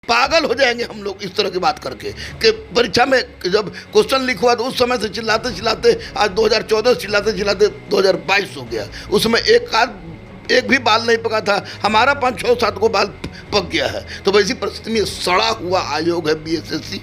पागल हो जाएंगे हम लोग इस तरह की बात करके कि परीक्षा में जब क्वेश्चन लीक हुआ तो उस समय से चिल्लाते चिल्लाते आज 2014 चिल्लाते चिल्लाते 2022 हो गया। उसमें एक भी बाल नहीं पका था, हमारा 5-6-7 को बाल पक गया है। तो वैसी परिस्थिति में सड़ा हुआ आयोग है बीएसएससी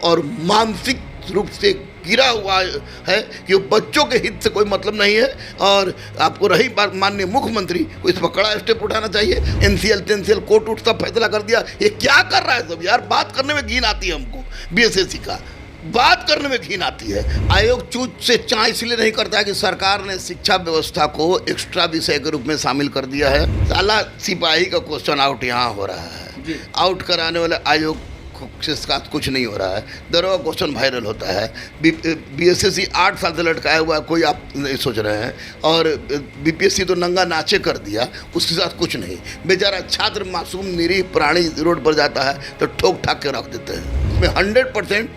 और मानसिक रूप से गिरा हुआ है कि वो बच्चों के हित से कोई मतलब नहीं है। और आपको रही बात, माननीय मुख्यमंत्री को इस पर कड़ा स्टेप उठाना चाहिए। एनसीएल टेंसीएल कोर्ट उठ सब फैसला कर दिया। ये क्या कर रहा है सब यार, बात करने में घिन आती है हमको। बीएसएससी का बात करने में घिन आती है। आयोग चूत से चाँ इसलिए नहीं करता है कि सरकार ने शिक्षा व्यवस्था को एक्स्ट्रा विषय के रूप में शामिल कर दिया है। साला सिपाही का क्वेश्चन आउट यहाँ हो रहा है, आउट कराने वाले आयोग के साथ कुछ नहीं हो रहा है। दरोगा क्वेश्चन वायरल होता है। बीएसएससी 8 साल से लटकाया हुआ है, कोई आप नहीं सोच रहे हैं। और बीपीएससी तो नंगा नाचे कर दिया, उसके साथ कुछ नहीं। बेचारा छात्र मासूम निरीह प्राणी रोड पर जाता है तो ठोक ठाक के रख देते हैं। इसमें 100%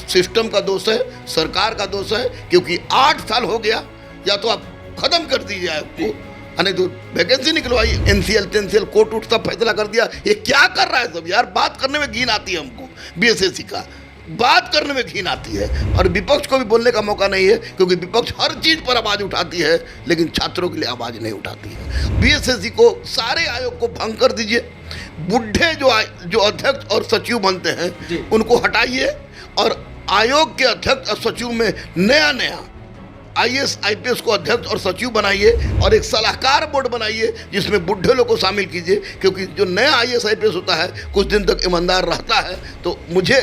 सिस्टम का दोष है, सरकार का दोष है, क्योंकि 8 साल हो गया। या तो आप खत्म कर दीजिए आपको, अरे तो वैकेंसी निकलवाई। एनसीएल टेंसीएल कोर्ट उठ सब फैसला कर दिया। ये क्या कर रहा है सब यार, बात करने में घिन आती है हमको। बीएसएससी का बात करने में घिन आती है और विपक्ष को भी बोलने का मौका नहीं है, क्योंकि विपक्ष हर चीज़ पर आवाज़ उठाती है लेकिन छात्रों के लिए आवाज़ नहीं उठाती है। बीएसएससी को सारे आयोग को भंग कर दीजिए। बुढ़े जो अध्यक्ष और सचिव बनते हैं उनको हटाइए और आयोग के अध्यक्ष और सचिव में नया आईएएस आईपीएस को अध्यक्ष और सचिव बनाइए और एक सलाहकार बोर्ड बनाइए जिसमें बुढ़े लोग को शामिल कीजिए। क्योंकि जो नया आईएएस आईपीएस होता है कुछ दिन तक ईमानदार रहता है तो मुझे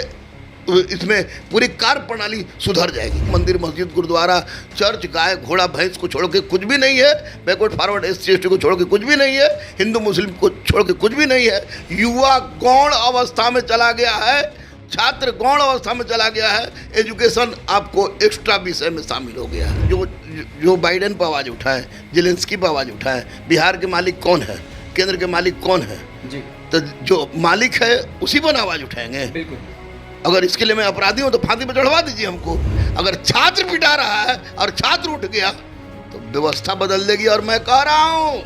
इसमें पूरी कार्य प्रणाली सुधर जाएगी। मंदिर मस्जिद गुरुद्वारा चर्च गाय घोड़ा भैंस को छोड़ के कुछ भी नहीं है। बैकवर्ड फॉरवर्ड SC/ST को छोड़ के कुछ भी नहीं है। हिंदू मुस्लिम को छोड़ के कुछ भी नहीं है। युवा गौण अवस्था में चला गया है, छात्र गौण अवस्था में चला गया है। एजुकेशन आपको एक्स्ट्रा विषय में शामिल हो गया है। जो बाइडेन पर आवाज़ उठाए, जेलेंस्की पर आवाज़ उठाए, बिहार के मालिक कौन है, केंद्र के मालिक कौन है जी? तो जो मालिक है उसी पर आवाज़ उठाएंगे। बिल्कुल। अगर इसके लिए मैं अपराधी हूँ तो फांसी पर चढ़वा दीजिए हमको। अगर छात्र पिटा रहा है और छात्र उठ गया तो व्यवस्था बदल देगी। और मैं कह रहा हूँ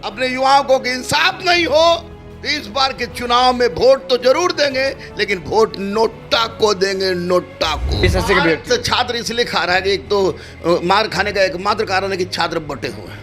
अपने युवाओं को कि इंसाफ नहीं हो तो इस बार के चुनाव में वोट तो जरूर देंगे, लेकिन वोट नोटा को देंगे, नोटा को। तो छात्र इसलिए खा रहा है कि एक तो मार खाने का एकमात्र कारण है कि छात्र बटे हुए हैं।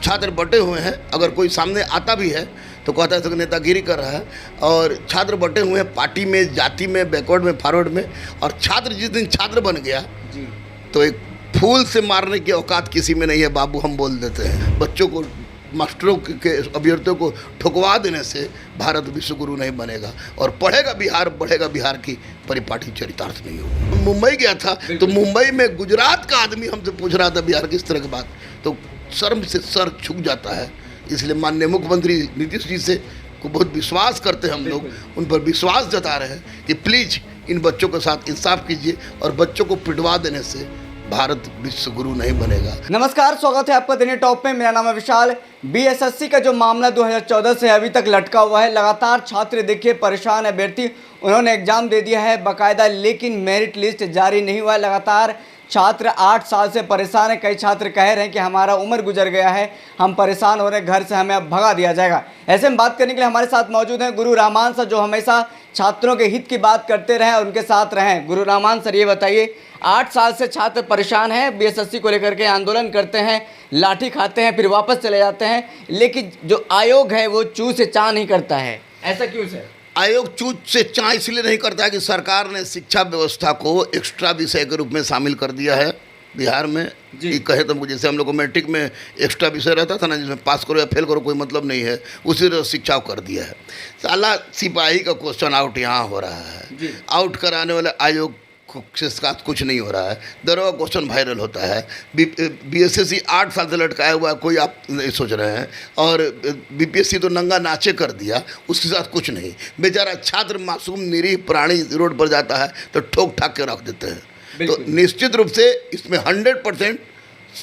छात्र बटे हुए हैं, अगर कोई सामने आता भी है तो कहता है तो नेतागिरी कर रहा है। और छात्र बटे हुए हैं पार्टी में, जाति में, बैकवर्ड में, फॉरवर्ड में। और छात्र जिस दिन छात्र बन गया जी तो एक फूल से मारने की औकात किसी में नहीं है बाबू, हम बोल देते हैं। बच्चों को, मास्टरों के अभ्यर्थियों को ठुकवा देने से भारत विश्वगुरु नहीं बनेगा और पढ़ेगा बिहार, बढ़ेगा बिहार की परिपाटी चरितार्थ नहीं होगा। मुंबई गया था तो मुंबई में गुजरात का आदमी हमसे पूछ रहा था बिहार की इस तरह की बात, तो शर्म से सर झुक जाता है। इसलिए माननीय मुख्यमंत्री नीतीश जी से को बहुत विश्वास करते हैं हम लोग, उन पर विश्वास जता रहे हैं कि प्लीज़ इन बच्चों के साथ इंसाफ कीजिए और बच्चों को पिटवा देने से भारत विश्व गुरु नहीं बनेगा। नमस्कार, स्वागत है आपका दिने टॉप में। मेरा नाम है विशाल। बीएसएससी का जो मामला 2014 से अभी तक लटका हुआ है, लगातार छात्र देखिए परेशान है। अभ्यर्थी उन्होंने एग्जाम दे दिया है बाकायदा, लेकिन मेरिट लिस्ट जारी नहीं हुआ है। लगातार छात्र 8 साल से परेशान है। कई छात्र कह रहे हैं कि हमारा उम्र गुजर गया है, हम परेशान हो रहे हैं, घर से हमें अब भगा दिया जाएगा। ऐसे में बात करने के लिए हमारे साथ मौजूद हैं गुरु रहमान सर, जो हमेशा छात्रों के हित की बात करते रहे और उनके साथ रहें। गुरु रहमान सर, ये बताइए, 8 साल से छात्र परेशान हैं, बीएसएससी को लेकर के आंदोलन करते हैं, लाठी खाते हैं, फिर वापस चले जाते हैं, लेकिन जो आयोग है वो चू से चाँ नहीं करता है। ऐसा क्यों सर? आयोग चूत से चाँ इसलिए नहीं करता है कि सरकार ने शिक्षा व्यवस्था को एक्स्ट्रा विषय के रूप में शामिल कर दिया है बिहार में। ये कहे तो जैसे हम लोग को मैट्रिक में एक्स्ट्रा विषय रहता था ना, जिसमें पास करो या फेल करो कोई मतलब नहीं है, उसी तरह शिक्षा कर दिया है। साला सिपाही का क्वेश्चन आउट यहाँ हो रहा है। आउट कराने वाले आयोग के साथ कुछ नहीं हो रहा है। दरोगा क्वेश्चन वायरल होता है। बीएसएससी 8 साल से लटकाया हुआ है, कोई आप नहीं सोच रहे हैं। और बीपीएससी तो नंगा नाचे कर दिया, उसके साथ कुछ नहीं। बेचारा छात्र मासूम निरीह प्राणी रोड पर जाता है तो ठोक ठाक के रख देते हैं। तो निश्चित रूप से इसमें 100%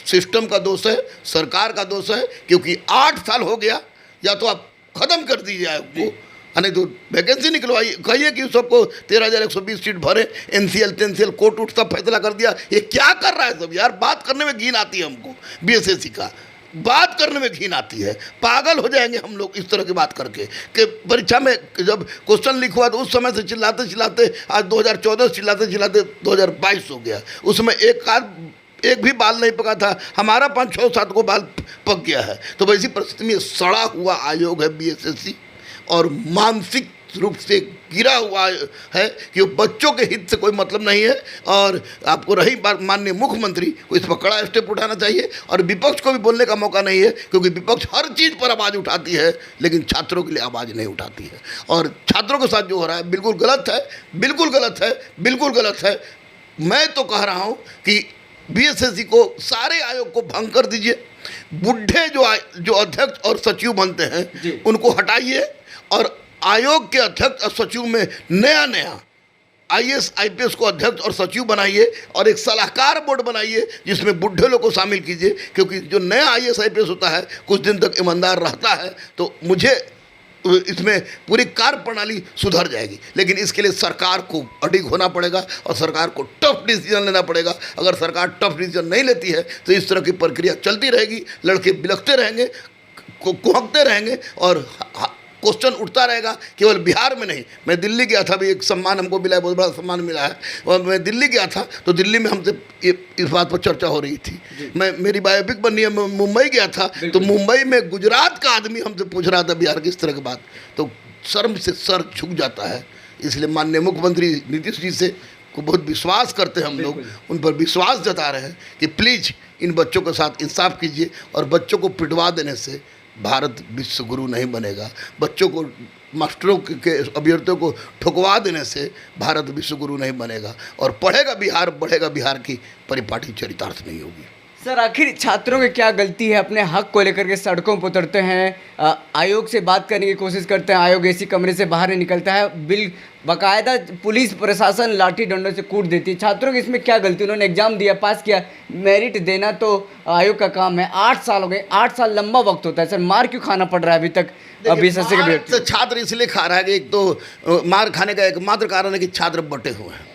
सिस्टम का दोष है, सरकार का दोष है, क्योंकि 8 साल हो गया। या तो आप खत्म कर दीजिए आपको, नहीं तो वैकेंसी निकलवाई, कहिए कि सबको 13,120 सीट भरे। एनसीएल टेंसीएल कोर्ट उठ सब फैसला कर दिया। ये क्या कर रहा है सब यार, बात करने में घिन आती है हमको। बीएसएससी का बात करने में घिन आती है। पागल हो जाएंगे हम लोग इस तरह की बात करके कि परीक्षा में जब क्वेश्चन लीक हुआ तो उस समय से चिल्लाते चिल्लाते आज 2014 चिल्लाते चिल्लाते 2022 हो गया। उसमें एक भी बाल नहीं पका था, हमारा 5, 6, 7 को बाल पक गया है। तो वैसी परिस्थिति में सड़ा हुआ आयोग है बीएसएससी और मानसिक रूप से गिरा हुआ है कि बच्चों के हित से कोई मतलब नहीं है। और आपको रही बात माननीय मुख्यमंत्री को इस पर कड़ा स्टेप उठाना चाहिए और विपक्ष को भी बोलने का मौका नहीं है, क्योंकि विपक्ष हर चीज़ पर आवाज़ उठाती है लेकिन छात्रों के लिए आवाज़ नहीं उठाती है। और छात्रों के साथ जो हो रहा है बिल्कुल गलत है, बिल्कुल गलत है, बिल्कुल गलत है। मैं तो कह रहा हूँ कि बीएसएससी को सारे आयोग को भंग कर दीजिए। बुढ़े जो अध्यक्ष और सचिव बनते हैं उनको हटाइए और आयोग के अध्यक्ष और सचिव में नया आईएएस आईपीएस को अध्यक्ष और सचिव बनाइए और एक सलाहकार बोर्ड बनाइए जिसमें बुढ़े लोग को शामिल कीजिए, क्योंकि जो नया आईएएस आईपीएस होता है कुछ दिन तक ईमानदार रहता है तो मुझे इसमें पूरी कार्य प्रणाली सुधर जाएगी। लेकिन इसके लिए सरकार को अडिग होना पड़ेगा और सरकार को टफ डिसीजन लेना पड़ेगा। अगर सरकार टफ डिसीजन नहीं लेती है तो इस तरह की प्रक्रिया चलती रहेगी, लड़के बिलखते रहेंगे, कुहकते रहेंगे और क्वेश्चन उठता रहेगा। केवल बिहार में नहीं, मैं दिल्ली गया था, भी एक सम्मान हमको मिला है, बहुत बड़ा सम्मान मिला है। और मैं दिल्ली गया था तो दिल्ली में हमसे इस बात पर चर्चा हो रही थी। मेरी बायोपिक बननी है, मैं मुंबई गया था तो मुंबई में गुजरात का आदमी हमसे पूछ रहा था बिहार की इस तरह की बात, तो शर्म से सर झुक जाता है। इसलिए माननीय मुख्यमंत्री नीतीश जी से को बहुत विश्वास करते हैं हम लोग, उन पर विश्वास जता रहे हैं कि प्लीज़ इन बच्चों के साथ इंसाफ कीजिए और बच्चों को पिटवा देने से भारत विश्व गुरु नहीं बनेगा। बच्चों को मास्टरों के अभ्यर्थियों को ठुकवा देने से भारत विश्व गुरु नहीं बनेगा और पढ़ेगा बिहार, बढ़ेगा बिहार की परिपाटी चरितार्थ नहीं होगी। सर, आखिर छात्रों की क्या गलती है? अपने हक को लेकर के सड़कों पर उतरते हैं, आयोग से बात करने की कोशिश करते हैं, आयोग एसी कमरे से बाहर नहीं निकलता है, बिल बाकायदा पुलिस प्रशासन लाठी डंडों से कूट देती है। छात्रों की इसमें क्या गलती? उन्होंने एग्जाम दिया, पास किया, मेरिट देना तो आयोग का काम है। 8 साल हो गए, 8 साल लंबा वक्त होता है। सर, मार क्यों खाना पड़ रहा है अभी तक बीएसएससी के व्यक्ति? छात्र इसलिए खा रहा है कि एक तो मार खाने का एकमात्र कारण है कि छात्र बटे हुए हैं।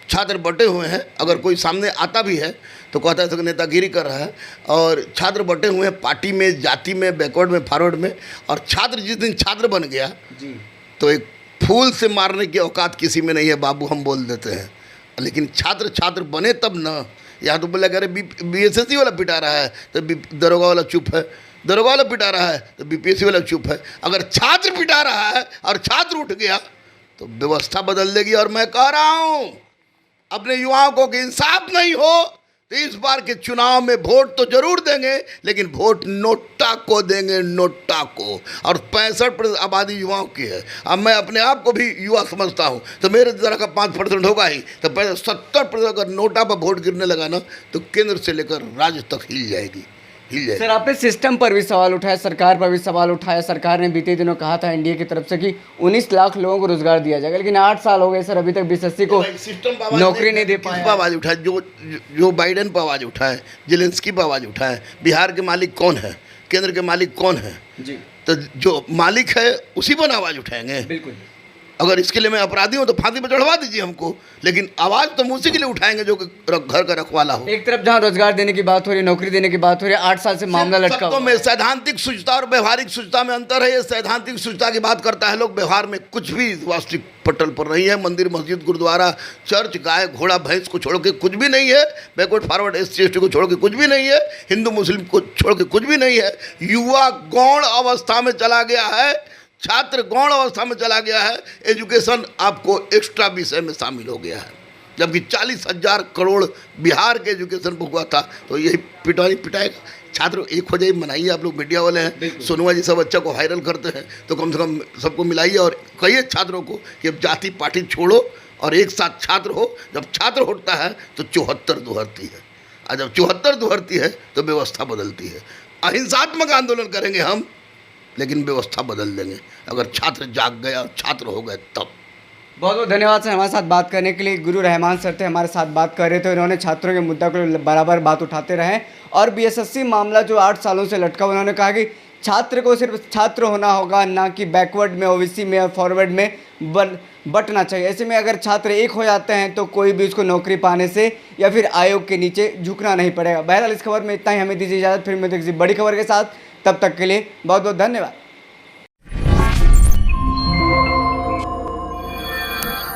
छात्र बटे हुए हैं, अगर कोई सामने आता भी है तो कहता है तो नेतागिरी कर रहा है। और छात्र बटे हुए हैं पार्टी में, जाति में, बैकवर्ड में, फॉरवर्ड में। और छात्र जिस दिन छात्र बन गया तो एक फूल से मारने की औकात किसी में नहीं है बाबू, हम बोल देते हैं। लेकिन छात्र बने तब न। यहाँ तो बोला अरे बीएसएससी वाला पिटा रहा है तो दरोगा वाला चुप है, दरोगा वाला पिटा रहा है तो बीपीएससी वाला चुप है। अगर छात्र पिटा रहा है और छात्र उठ गया तो व्यवस्था बदल देगी। और मैं कह रहा हूँ अपने युवाओं को कि इंसाफ नहीं हो तो इस बार के चुनाव में वोट तो जरूर देंगे, लेकिन वोट नोटा को देंगे, नोटा को। और 65% आबादी युवाओं की है। अब मैं अपने आप को भी युवा समझता हूँ तो मेरे तरह का 5% होगा ही, तो 70% अगर नोटा पर वोट गिरने लगा ना तो केंद्र से लेकर राज्य तक हिल जाएगी। सर, आपने सिस्टम पर भी सवाल उठाया, सरकार पर भी सवाल उठाया। सरकार ने बीते दिनों कहा था एनडीए की तरफ से कि 19 लाख लोगों को रोजगार दिया जाएगा, लेकिन 8 साल हो गए सर, अभी तक बीएसएससी को नौकरी नहीं दे पाया। आवाज़ उठाए जो बाइडेन पर आवाज़ उठाए, जेलेंस्की पर आवाज़ उठाए। बिहार के मालिक कौन है, केंद्र के मालिक कौन है जी? तो जो मालिक है उसी पर आवाज़ उठाएंगे। बिल्कुल। अगर इसके लिए मैं अपराधी हूँ तो फांसी पर चढ़वा दीजिए हमको, लेकिन आवाज़ तो उसी के लिए उठाएंगे जो घर का रखवाला हो। एक तरफ जहाँ रोजगार देने की बात हो रही है, नौकरी देने की बात हो रही है, 8 साल से मामला लटका हुआ है। में सैद्धांतिक शुचिता और व्यवहारिक शुचिता में अंतर है। ये सैद्धांतिक शुचिता की बात करता है लोग, व्यवहार में कुछ भी वास्तविक पटल पर नहीं है। मंदिर, मस्जिद, गुरुद्वारा, चर्च, गाय, घोड़ा, भैंस को छोड़ के कुछ भी नहीं है। बैकवर्ड फॉरवर्ड SC ST को छोड़ के कुछ भी नहीं है। हिंदू मुस्लिम को छोड़ के कुछ भी नहीं है। युवा गौण अवस्था में चला गया है, छात्र गौण अवस्था में चला गया है। एजुकेशन आपको एक्स्ट्रा विषय में शामिल हो गया है, जबकि 40,000 करोड़ बिहार के एजुकेशन पर हुआ था। तो यही पिटाएगा। छात्र एक हो जाए, मनाइए। आप लोग मीडिया वाले हैं, सोनुआ जी सब अच्छा को वायरल करते हैं, तो कम से कम सबको मिलाइए और कहिए छात्रों को कि अब जाति पार्टी छोड़ो और एक साथ छात्र हो। जब छात्र होता है तो 74 दुहरती है, और जब 74 दुहरती है तो व्यवस्था बदलती है। अहिंसात्मक आंदोलन करेंगे हम, लेकिन व्यवस्था बदल देंगे अगर छात्र जाग गए और छात्र हो गए तब। बहुत बहुत धन्यवाद सर हमारे साथ बात करने के लिए। गुरु रहमान सर थे, हमारे साथ बात कर रहे थे। उन्होंने छात्रों के मुद्दा को बराबर बात उठाते रहे और बीएसएससी मामला जो 8 सालों से लटका, उन्होंने कहा कि छात्र को सिर्फ छात्र होना होगा, ना कि बैकवर्ड में, ओबीसी में और फॉरवर्ड में बटना चाहिए। ऐसे में अगर छात्र एक हो जाते हैं तो कोई भी उसको नौकरी पाने से या फिर आयोग के नीचे झुकना नहीं पड़ेगा। बहरहाल इस खबर में इतना ही, हमें दीजिए इजाज़त, फिर मिलते हैं किसी बड़ी खबर के साथ। तब तक के लिए बहुत बहुत धन्यवाद।